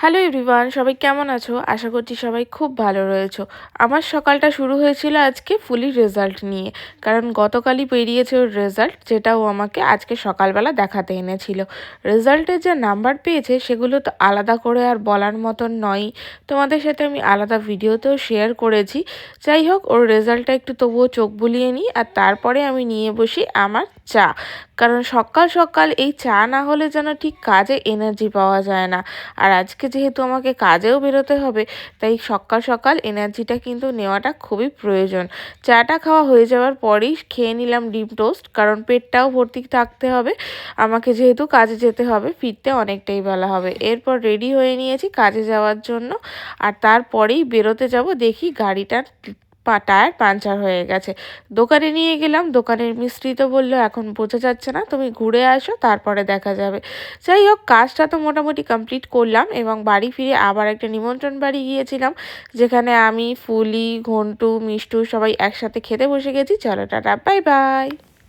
Hello everyone, সবাই কেমন আছো? আশা করছি সবাই খুব ভালো রয়েছো। আমার সকালটা শুরু হয়েছিল আজকে ফুলি রেজাল্ট নিয়ে, কারণ গতকালই বেরিয়েছে ওর রেজাল্ট, যেটা ও আমাকে আজকে সকালবেলা দেখাতে এনেছিল। রেজাল্টের যে নাম্বার পেয়েছে সেগুলো তো আলাদা করে আর বলার মতন নয়, তোমাদের সাথে আমি আলাদা ভিডিওতেও শেয়ার করেছি। যাই হোক, ওর রেজাল্টটা একটু তবুও চোখ বুলিয়ে নিই, আর তারপরে আমি নিয়ে বসি আমার চা। কারণ সকাল সকাল এই চা না হলে যেন ঠিক কাজে এনার্জি পাওয়া যায় না। আর আজকে যেহেতু আমাকে কাজেও বেরোতে হবে, তাই সকাল সকাল এনার্জিটা কিন্তু নেওয়াটা খুবই প্রয়োজন। চাটা খাওয়া হয়ে যাওয়ার পরেই খেয়ে নিলাম ডিম টোস্ট, কারণ পেটটাও ভর্তি থাকতে হবে। আমাকে যেহেতু কাজে যেতে হবে, ফিরতে অনেকটাই বেলা হবে। এরপর রেডি হয়ে নিয়েছি কাজে যাওয়ার জন্য, আর তারপরেই বেরোতে যাব, দেখি গাড়িটার টায়ার পাঞ্চার হয়ে গেছে। দোকানে নিয়ে গেলাম, দোকানের মিস্ত্রি তো বললো এখন বোঝা যাচ্ছে না, তুমি ঘুরে আসো তারপরে দেখা যাবে। যাই হোক, কাজটা তো মোটামুটি কমপ্লিট করলাম এবং বাড়ি ফিরে আবার একটা নিমন্ত্রণ বাড়ি গিয়েছিলাম, যেখানে আমি, ফুলি, ঘন্টু, মিষ্টু সবাই একসাথে খেতে বসে গেছি। চলো টাটা, বাই বাই।